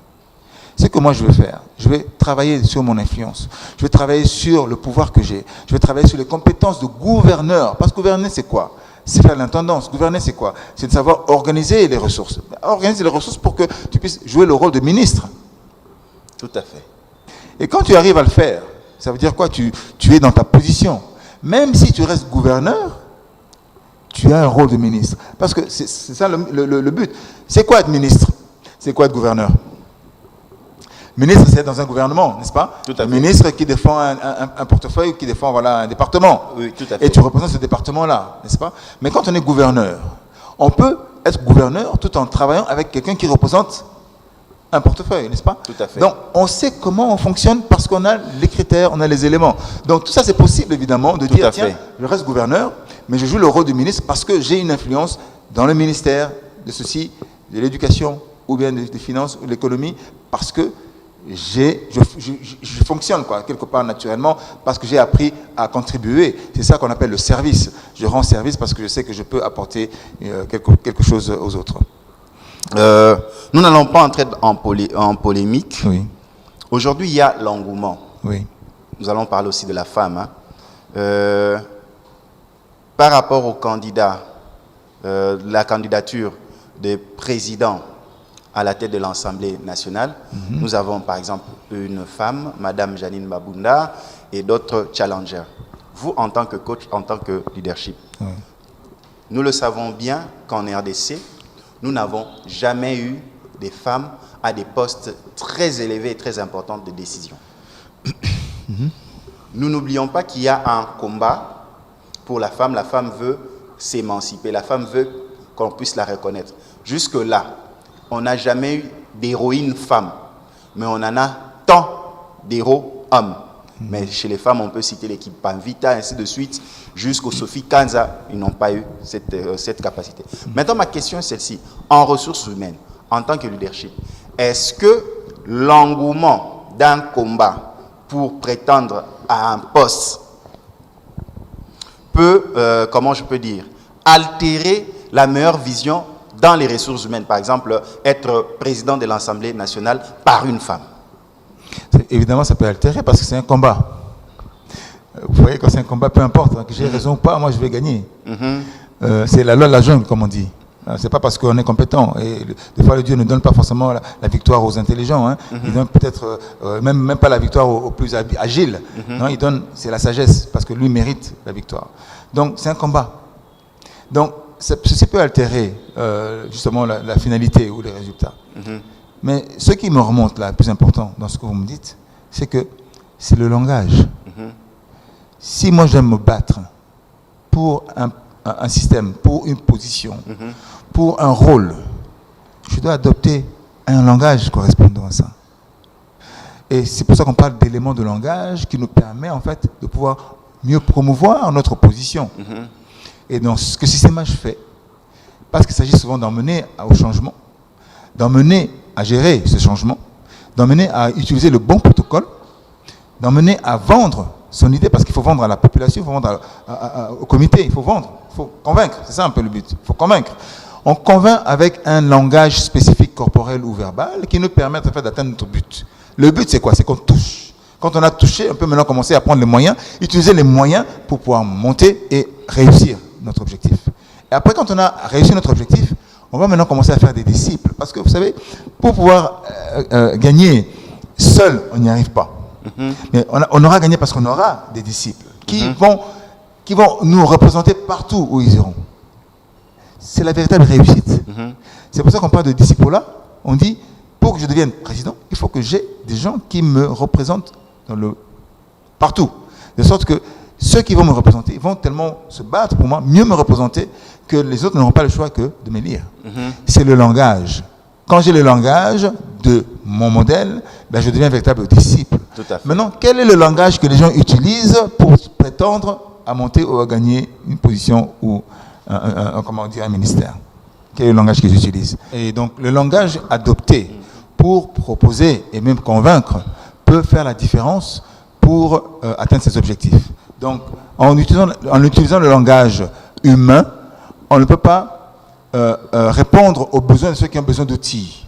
C'est que moi, je veux faire. Je vais travailler sur mon influence. Je vais travailler sur le pouvoir que j'ai. Je vais travailler sur les compétences de gouverneur. Parce que gouverner, c'est quoi? C'est faire l'intendance. Gouverner, c'est quoi? C'est de savoir organiser les ressources. Organiser les ressources pour que tu puisses jouer le rôle de ministre. Tout à fait. Et quand tu arrives à le faire, ça veut dire quoi? Tu es dans ta position. Même si tu restes gouverneur, tu as un rôle de ministre. Parce que c'est ça le but. C'est quoi être ministre? C'est quoi être gouverneur? Ministre, c'est dans un gouvernement, n'est-ce pas? Tout à fait. Ministre qui défend un portefeuille, qui défend un département. Oui, tout à fait. Et tu représentes ce département-là, n'est-ce pas? Mais quand on est gouverneur, on peut être gouverneur tout en travaillant avec quelqu'un qui représente un portefeuille, n'est-ce pas? Tout à fait. Donc, on sait comment on fonctionne parce qu'on a les critères, on a les éléments. Donc, tout ça, c'est possible, évidemment, de dire, tiens, je reste gouverneur, mais je joue le rôle du ministre parce que j'ai une influence dans le ministère de ceci, de l'éducation, ou bien des finances, ou de l'économie, parce que je fonctionne quoi, quelque part naturellement parce que j'ai appris à contribuer. C'est ça qu'on appelle le service. Je rends service parce que je sais que je peux apporter quelque chose aux autres. Nous n'allons pas entrer en polémique. Oui. Aujourd'hui, il y a l'engouement. Oui. Nous allons parler aussi de la femme. Hein. Par rapport au candidat, la candidature des présidents à la tête de l'Assemblée nationale, nous avons par exemple une femme, Madame Janine Mabunda, et d'autres challengers. Vous, en tant que coach, en tant que leadership, nous le savons bien qu'en RDC, nous n'avons jamais eu des femmes à des postes très élevés et très importants de décision. Nous n'oublions pas qu'il y a un combat pour la femme. La femme veut s'émanciper, la femme veut qu'on puisse la reconnaître. Jusque-là, on n'a jamais eu d'héroïne femme, mais on en a tant d'héros hommes. Mais chez les femmes, on peut citer l'équipe Panvita, ainsi de suite, jusqu'au Sophie Kanza, ils n'ont pas eu cette capacité. Maintenant, ma question est celle-ci. En ressources humaines, en tant que leadership, est-ce que l'engouement d'un combat pour prétendre à un poste peut, comment je peux dire, altérer la meilleure vision dans les ressources humaines, par exemple, être président de l'Assemblée nationale par une femme? Évidemment, ça peut altérer parce que c'est un combat. Vous voyez, quand c'est un combat, peu importe, hein, que j'ai raison ou pas, moi je vais gagner. C'est la loi de la jungle, comme on dit. C'est pas parce qu'on est compétent. Et des fois, le Dieu ne donne pas forcément la victoire aux intelligents. Hein. Il donne peut-être même pas la victoire aux plus agiles. Non, il donne, c'est la sagesse, parce que lui mérite la victoire. Donc, c'est un combat. Donc, ceci peut altérer justement la finalité ou les résultats. Mais ce qui me remonte là, le plus important dans ce que vous me dites, c'est que c'est le langage. Si moi j'aime me battre pour un système, pour une position, pour un rôle, je dois adopter un langage correspondant à ça. Et c'est pour ça qu'on parle d'éléments de langage qui nous permet en fait de pouvoir mieux promouvoir notre position. Et dans ce que système je fais, parce qu'il s'agit souvent d'emmener au changement, d'emmener à gérer ce changement, d'emmener à utiliser le bon protocole, d'emmener à vendre son idée, parce qu'il faut vendre à la population, il faut vendre au comité, il faut vendre, il faut convaincre, c'est ça un peu le but, il faut convaincre. On convainc avec un langage spécifique corporel ou verbal qui nous permet en fait d'atteindre notre but. Le but c'est quoi? C'est qu'on touche. Quand on a touché, on peut maintenant commencer à prendre les moyens, utiliser les moyens pour pouvoir monter et réussir notre objectif. Et après, quand on a réussi notre objectif, on va maintenant commencer à faire des disciples. Parce que vous savez, pour pouvoir gagner seul, on n'y arrive pas. Mais on aura gagné parce qu'on aura des disciples qui vont nous représenter partout où ils iront. C'est la véritable réussite. C'est pour ça qu'on parle de disciples-là. On dit, pour que je devienne président, il faut que j'ai des gens qui me représentent partout. De sorte que ceux qui vont me représenter vont tellement se battre pour moi, mieux me représenter, que les autres n'auront pas le choix que de me lire. C'est le langage. Quand j'ai le langage de mon modèle, ben je deviens un véritable disciple. Tout à fait. Maintenant, quel est le langage que les gens utilisent pour prétendre à monter ou à gagner une position ou un ministère? Quel est le langage qu'ils utilisent? Et donc, le langage adopté pour proposer et même convaincre peut faire la différence pour atteindre ses objectifs. Donc, en utilisant le langage humain, on ne peut pas répondre aux besoins de ceux qui ont besoin d'outils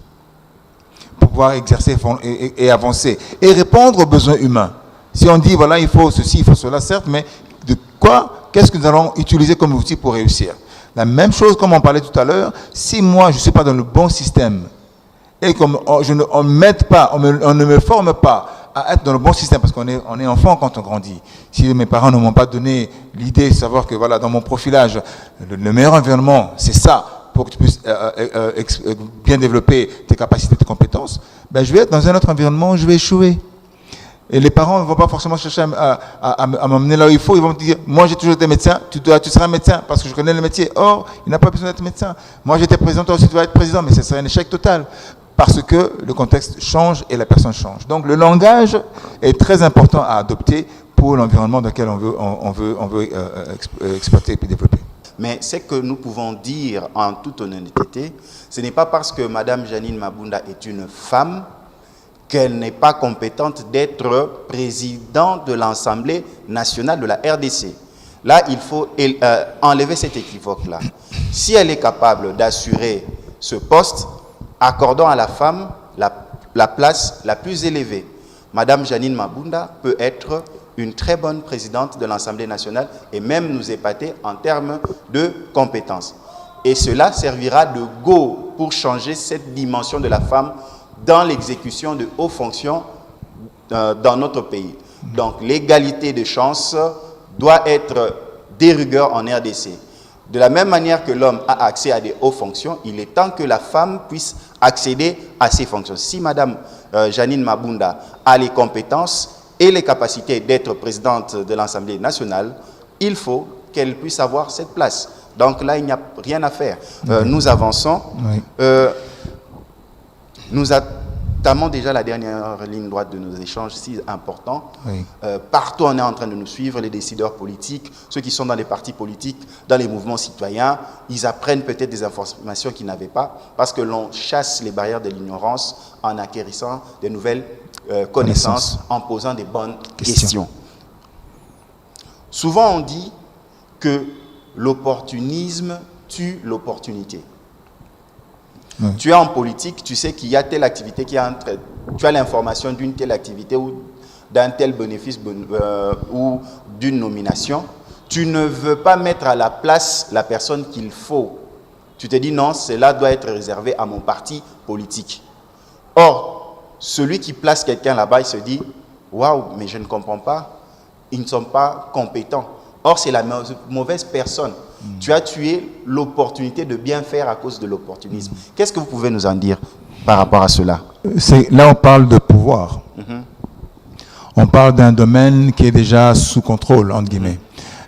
pour pouvoir exercer et avancer. Et répondre aux besoins humains. Si on dit, voilà, il faut ceci, il faut cela, certes, mais de quoi, qu'est-ce que nous allons utiliser comme outil pour réussir? La même chose, comme on parlait tout à l'heure, si moi, je ne suis pas dans le bon système, et qu'on on m'aide pas, on ne me forme pas à être dans le bon système, parce qu'on est enfant quand on grandit. Si mes parents ne m'ont pas donné l'idée de savoir que voilà, dans mon profilage, le meilleur environnement, c'est ça, pour que tu puisses bien développer tes capacités, tes compétences, ben, je vais être dans un autre environnement où je vais échouer. Et les parents ne vont pas forcément chercher à m'emmener là où il faut. Ils vont me dire, moi j'ai toujours été médecin, tu seras médecin parce que je connais le métier. Or, il n'a pas besoin d'être médecin. Moi j'étais président, toi aussi tu vas être président, mais ce serait un échec total. Parce que le contexte change et la personne change. Donc le langage est très important à adopter pour l'environnement dans lequel on veut exploiter et développer. Mais ce que nous pouvons dire en toute honnêteté, ce n'est pas parce que Mme Janine Mabunda est une femme qu'elle n'est pas compétente d'être présidente de l'Assemblée nationale de la RDC. Là, il faut enlever cet équivoque-là. Si elle est capable d'assurer ce poste, accordons à la femme la place la plus élevée. Madame Janine Mabunda peut être une très bonne présidente de l'Assemblée nationale et même nous épater en termes de compétences. Et cela servira de go pour changer cette dimension de la femme dans l'exécution de hautes fonctions dans notre pays. Donc l'égalité de chances doit être de rigueur en RDC. De la même manière que l'homme a accès à des hautes fonctions, il est temps que la femme puisse accéder à ces fonctions. Si Madame Janine Mabunda a les compétences et les capacités d'être présidente de l'Assemblée nationale, il faut qu'elle puisse avoir cette place. Donc là, il n'y a rien à faire. Nous avançons. Oui. Nous entamons déjà la dernière ligne droite de nos échanges, si important. Oui. Partout, on est en train de nous suivre, les décideurs politiques, ceux qui sont dans les partis politiques, dans les mouvements citoyens, ils apprennent peut-être des informations qu'ils n'avaient pas, parce que l'on chasse les barrières de l'ignorance en acquérissant de nouvelles connaissances, en posant des bonnes questions. Souvent, on dit que l'opportunisme tue l'opportunité. Oui. Tu es en politique, tu sais qu'il y a telle activité qui entre, tu as l'information d'une telle activité ou d'un tel bénéfice ou d'une nomination. Tu ne veux pas mettre à la place la personne qu'il faut. Tu te dis non, cela doit être réservé à mon parti politique. Or, celui qui place quelqu'un là-bas, il se dit waouh, mais je ne comprends pas, ils ne sont pas compétents. Or, c'est la mauvaise personne. Tu as tué l'opportunité de bien faire à cause de l'opportunisme. Qu'est-ce que vous pouvez nous en dire par rapport à cela? Là, on parle de pouvoir. On parle d'un domaine qui est déjà sous contrôle, entre guillemets.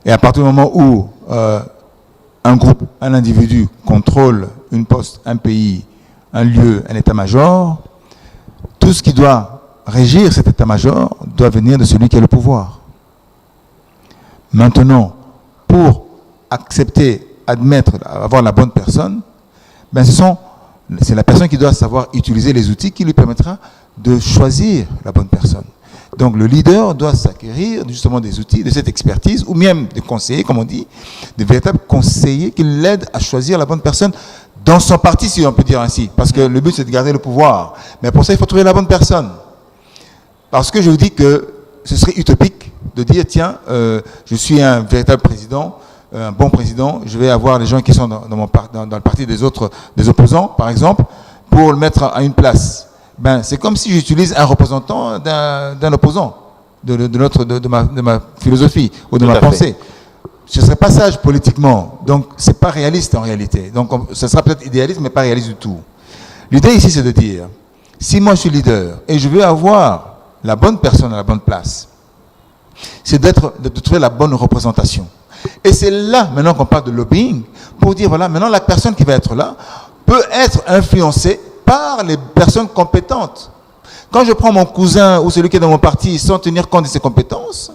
Et à partir du moment où un groupe, un individu contrôle une poste, un pays, un lieu, un état-major, tout ce qui doit régir cet état-major doit venir de celui qui a le pouvoir. Maintenant, pour accepter, admettre, avoir la bonne personne, ben c'est la personne qui doit savoir utiliser les outils qui lui permettra de choisir la bonne personne. Donc le leader doit s'acquérir justement des outils, de cette expertise, ou même des conseillers, comme on dit, des véritables conseillers qui l'aident à choisir la bonne personne dans son parti, si on peut dire ainsi. Parce que le but, c'est de garder le pouvoir. Mais pour ça, il faut trouver la bonne personne. Parce que je vous dis que ce serait utopique de dire, tiens, je suis un véritable président, un bon président, je vais avoir les gens qui sont dans le parti des opposants, par exemple, pour le mettre à une place. Ben, c'est comme si j'utilise un représentant d'un opposant de ma philosophie ou de ma pensée. Ce ne serait pas sage politiquement. Donc, ce n'est pas réaliste en réalité. Donc, ce sera peut-être idéaliste, mais pas réaliste du tout. L'idée ici, c'est de dire, si moi je suis leader et je veux avoir la bonne personne à la bonne place, c'est de trouver la bonne représentation. Et c'est là, maintenant qu'on parle de lobbying, pour dire, voilà, maintenant la personne qui va être là peut être influencée par les personnes compétentes. Quand je prends mon cousin ou celui qui est dans mon parti sans tenir compte de ses compétences,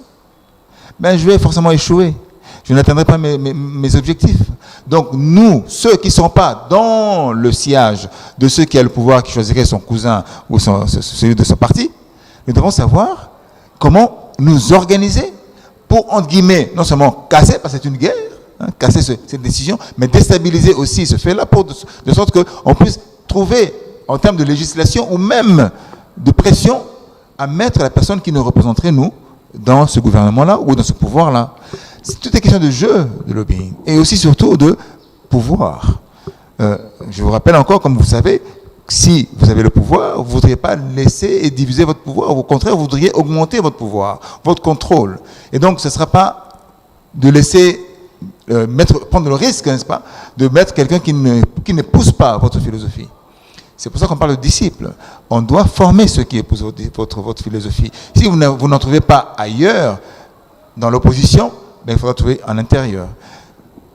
ben je vais forcément échouer. Je n'atteindrai pas mes objectifs. Donc nous, ceux qui ne sont pas dans le sillage de ceux qui ont le pouvoir, qui choisiraient son cousin ou celui de son parti, nous devons savoir comment nous organiser pour, entre guillemets, non seulement casser, parce que c'est une guerre, casser cette décision, mais déstabiliser aussi ce fait-là, de sorte qu'on puisse trouver, en termes de législation ou même de pression, à mettre la personne qui nous représenterait, nous, dans ce gouvernement-là ou dans ce pouvoir-là. C'est toute une question de jeu, de lobbying, et aussi surtout de pouvoir. Je vous rappelle encore, comme vous savez, si vous avez le pouvoir, vous ne voudriez pas laisser et diviser votre pouvoir. Au contraire, vous voudriez augmenter votre pouvoir, votre contrôle. Et donc, ce ne sera pas de laisser prendre le risque, n'est-ce pas, de mettre quelqu'un qui ne pousse pas votre philosophie. C'est pour ça qu'on parle de disciples. On doit former ceux qui épousent votre philosophie. Si vous n'en trouvez pas ailleurs, dans l'opposition, ben, il faudra trouver en intérieur.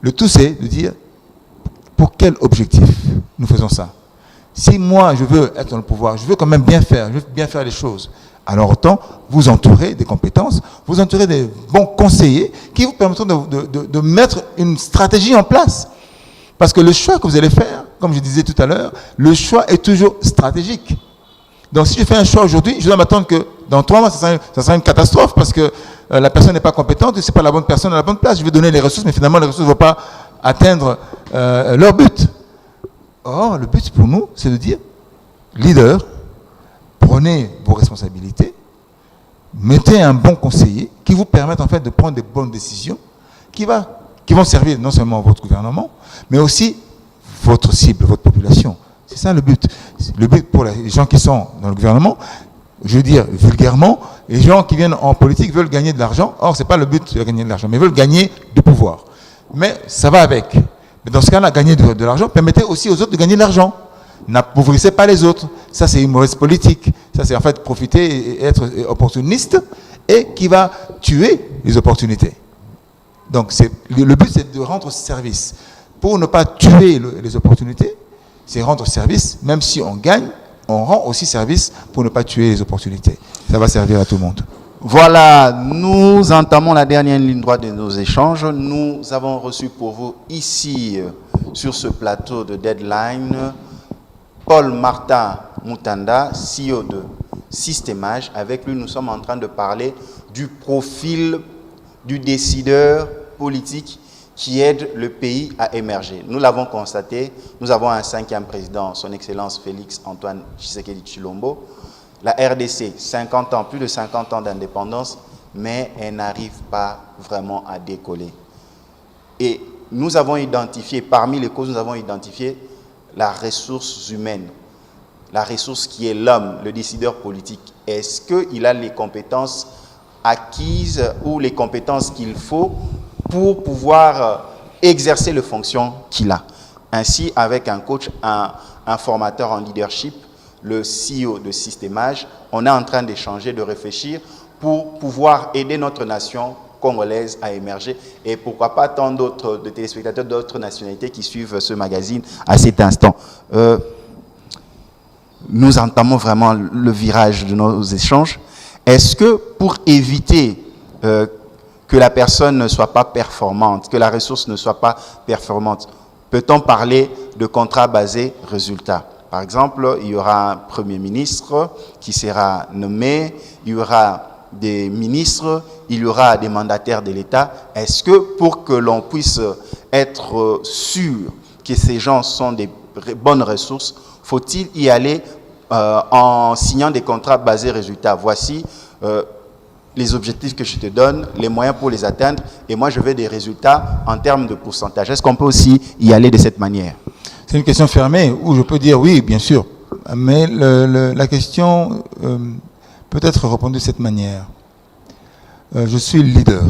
Le tout, c'est de dire, pour quel objectif nous faisons ça? Si moi, je veux être dans le pouvoir, je veux quand même bien faire, je veux bien faire les choses, alors autant vous entourer des compétences, vous entourer des bons conseillers qui vous permettront de mettre une stratégie en place. Parce que le choix que vous allez faire, comme je disais tout à l'heure, le choix est toujours stratégique. Donc si je fais un choix aujourd'hui, je dois m'attendre que dans 3 mois, ça sera une catastrophe parce que la personne n'est pas compétente, c'est pas la bonne personne à la bonne place. Je vais donner les ressources, mais finalement les ressources ne vont pas atteindre leur but. Or, le but pour nous, c'est de dire, leader, prenez vos responsabilités, mettez un bon conseiller qui vous permette en fait de prendre des bonnes décisions qui vont servir non seulement votre gouvernement, mais aussi votre cible, votre population. C'est ça le but. Le but pour les gens qui sont dans le gouvernement, je veux dire vulgairement, les gens qui viennent en politique veulent gagner de l'argent. Or, ce n'est pas le but de gagner de l'argent, mais veulent gagner du pouvoir. Mais ça va avec. Mais dans ce cas-là, gagner de l'argent, permettez aussi aux autres de gagner de l'argent. N'appauvrissez pas les autres. Ça, c'est une mauvaise politique. Ça, c'est en fait profiter et être opportuniste et qui va tuer les opportunités. Donc, le but, c'est de rendre service. Pour ne pas tuer les opportunités, c'est rendre service. Même si on gagne, on rend aussi service pour ne pas tuer les opportunités. Ça va servir à tout le monde. Voilà, nous entamons la dernière ligne droite de nos échanges. Nous avons reçu pour vous ici, sur ce plateau de Deadline, Paul Martin Moutanda, CEO de Systemage. Avec lui, nous sommes en train de parler du profil du décideur politique qui aide le pays à émerger. Nous l'avons constaté, nous avons un 5e président, son Excellence Félix Antoine Tshisekedi Tshilombo. La RDC, 50 ans, plus de 50 ans d'indépendance, mais elle n'arrive pas vraiment à décoller. Et nous avons identifié, parmi les causes, nous avons identifié la ressource humaine, la ressource qui est l'homme, le décideur politique. Est-ce qu'il a les compétences acquises ou les compétences qu'il faut pour pouvoir exercer les fonctions qu'il a? Ainsi, avec un coach, un formateur en leadership, le CEO de Systemage, on est en train d'échanger, de réfléchir pour pouvoir aider notre nation congolaise à émerger et pourquoi pas tant d'autres de téléspectateurs d'autres nationalités qui suivent ce magazine à cet instant. Nous entamons vraiment le virage de nos échanges. Est-ce que pour éviter que la personne ne soit pas performante, que la ressource ne soit pas performante, peut-on parler de contrat basé résultat? Par exemple, il y aura un Premier ministre qui sera nommé, il y aura des ministres, il y aura des mandataires de l'État. Est-ce que pour que l'on puisse être sûr que ces gens sont des bonnes ressources, faut-il y aller en signant des contrats basés résultats? Voici les objectifs que je te donne, les moyens pour les atteindre, et moi je veux des résultats en termes de pourcentage. Est-ce qu'on peut aussi y aller de cette manière? C'est une question fermée où je peux dire oui, bien sûr. Mais la question peut être répondue de cette manière. Je suis le leader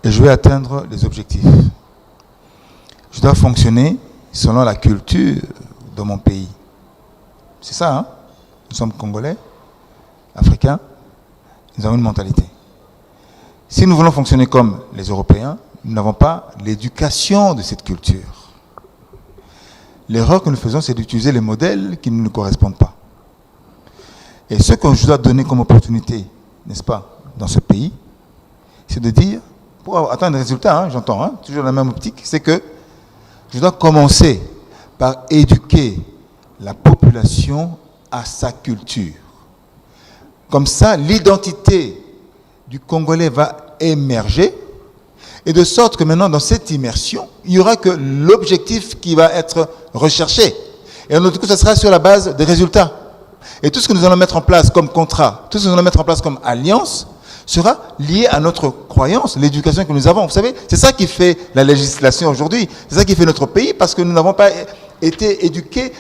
et je vais atteindre les objectifs. Je dois fonctionner selon la culture de mon pays. C'est ça, hein? Nous sommes Congolais, Africains, nous avons une mentalité. Si nous voulons fonctionner comme les Européens, nous n'avons pas l'éducation de cette culture. L'erreur que nous faisons, c'est d'utiliser les modèles qui ne nous correspondent pas. Et ce que je dois donner comme opportunité, n'est-ce pas, dans ce pays, c'est de dire, pour atteindre des résultats, hein, j'entends, hein, toujours la même optique, c'est que je dois commencer par éduquer la population à sa culture. Comme ça, l'identité du Congolais va émerger. Et de sorte que maintenant, dans cette immersion, il n'y aura que l'objectif qui va être recherché. Et en autre coup, ça sera sur la base des résultats. Et tout ce que nous allons mettre en place comme contrat, tout ce que nous allons mettre en place comme alliance, sera lié à notre croyance, l'éducation que nous avons. Vous savez, c'est ça qui fait la législation aujourd'hui. C'est ça qui fait notre pays, parce que nous n'avons pas été éduqués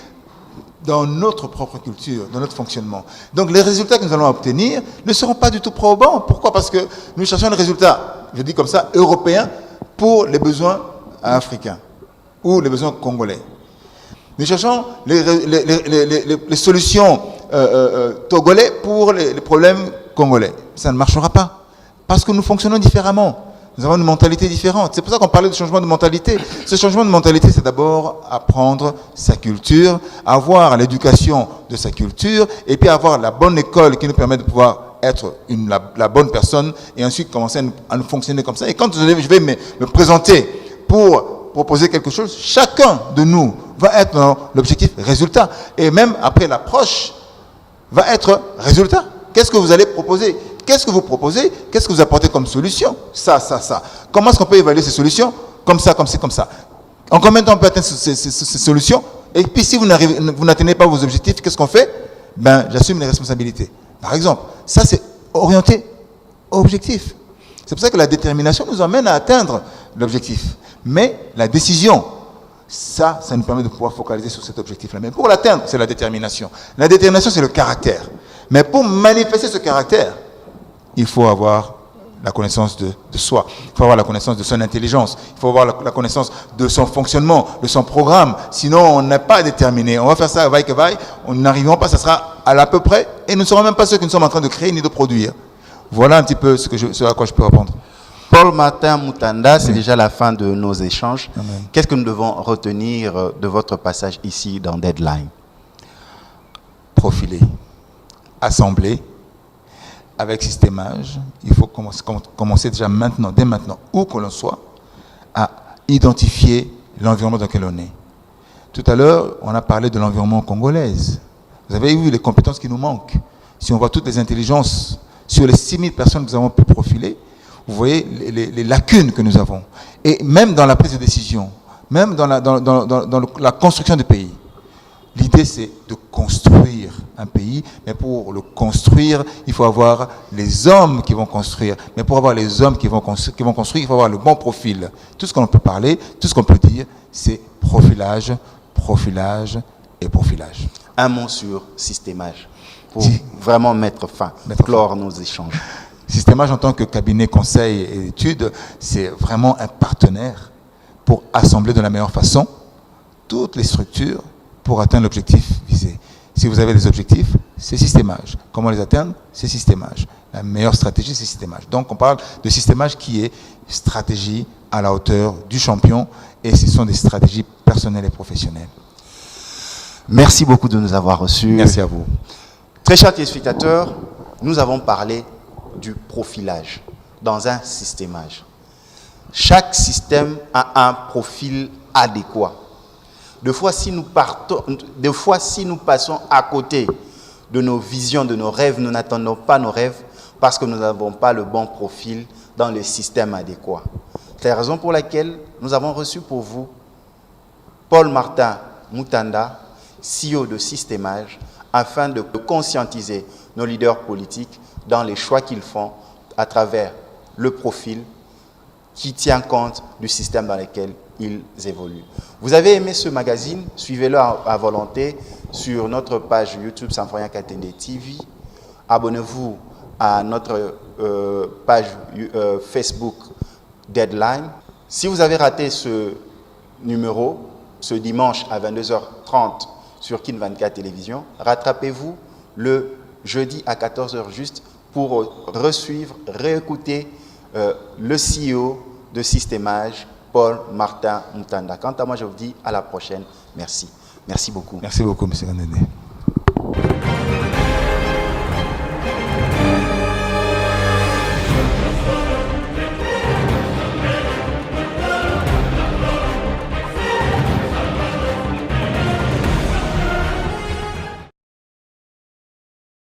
dans notre propre culture, dans notre fonctionnement. Donc les résultats que nous allons obtenir ne seront pas du tout probants. Pourquoi? Parce que nous cherchons des résultats, je dis comme ça, européens pour les besoins africains ou les besoins congolais. Nous cherchons les solutions togolais pour les problèmes congolais. Ça ne marchera pas parce que nous fonctionnons différemment. Nous avons une mentalité différente. C'est pour ça qu'on parlait de changement de mentalité. Ce changement de mentalité, c'est d'abord apprendre sa culture, avoir l'éducation de sa culture, et puis avoir la bonne école qui nous permet de pouvoir être la bonne personne, et ensuite commencer à nous fonctionner comme ça. Et quand je vais me présenter pour proposer quelque chose, chacun de nous va être dans l'objectif résultat. Et même après l'approche va être résultat. Qu'est-ce que vous allez proposer? Qu'est-ce que vous proposez? Qu'est-ce que vous apportez comme solution? Ça. Comment est-ce qu'on peut évaluer ces solutions? Comme ça. En combien de temps on peut atteindre ces solutions? Et puis si vous n'atteignez pas vos objectifs, qu'est-ce qu'on fait? J'assume les responsabilités. Par exemple, ça c'est orienté objectif. C'est pour ça que la détermination nous emmène à atteindre l'objectif. Mais la décision, ça nous permet de pouvoir focaliser sur cet objectif-là. Mais pour l'atteindre, c'est la détermination. La détermination, c'est le caractère. Mais pour manifester ce caractère, il faut avoir la connaissance de soi. Il faut avoir la connaissance de son intelligence. Il faut avoir la connaissance de son fonctionnement, de son programme. Sinon, on n'est pas déterminé. On va faire ça, vaille que vaille. On n'arrivera pas, ça sera à l'à peu près. Et nous ne serons même pas ceux que nous sommes en train de créer ni de produire. Voilà un petit peu ce à quoi je peux répondre. Paul-Martin Moutanda, c'est déjà la fin de nos échanges. Qu'est-ce que nous devons retenir de votre passage ici dans Deadline? Profiler, assembler, avec systémage. Il faut commencer déjà maintenant, dès maintenant, où que l'on soit, à identifier l'environnement dans lequel on est. Tout à l'heure, on a parlé de l'environnement congolaise. Vous avez vu les compétences qui nous manquent. Si on voit toutes les intelligences sur les 6000 personnes que nous avons pu profiler, vous voyez les lacunes que nous avons. Et même dans la prise de décision, même dans la construction du pays. L'idée, c'est de construire un pays, mais pour le construire, il faut avoir les hommes qui vont construire. Mais pour avoir les hommes qui vont construire, il faut avoir le bon profil. Tout ce qu'on peut parler, tout ce qu'on peut dire, c'est profilage, profilage et profilage. Un mot sur systémage, pour vraiment mettre fin, clore nos échanges. Systémage en tant que cabinet conseil et études, c'est vraiment un partenaire pour assembler de la meilleure façon toutes les structures pour atteindre l'objectif visé. Si vous avez des objectifs, c'est systémage. Comment les atteindre? C'est systémage. La meilleure stratégie, c'est systémage. Donc on parle de systémage qui est stratégie à la hauteur du champion, et ce sont des stratégies personnelles et professionnelles. Merci beaucoup de nous avoir reçus. Merci à vous. Très chers téléspectateurs, nous avons parlé du profilage dans un systémage. Chaque système a un profil adéquat. Des fois, si nous passons à côté de nos visions, de nos rêves, nous n'attendons pas nos rêves parce que nous n'avons pas le bon profil dans le système adéquat. C'est la raison pour laquelle nous avons reçu pour vous Paul-Martin Moutanda, CEO de Systémage, afin de conscientiser nos leaders politiques dans les choix qu'ils font à travers le profil qui tient compte du système dans lequel ils évoluent. Vous avez aimé ce magazine? Suivez-le à volonté sur notre page YouTube Sanforia Katende TV. Abonnez-vous à notre page Facebook Deadline. Si vous avez raté ce numéro, ce dimanche à 22h30 sur Kin 24 Télévision, rattrapez-vous le jeudi à 14h juste pour resuivre, réécouter le CEO de Systémage, Paul-Martin Moutanda. Quant à moi, je vous dis à la prochaine. Merci. Merci beaucoup. Merci beaucoup, M. Gandene.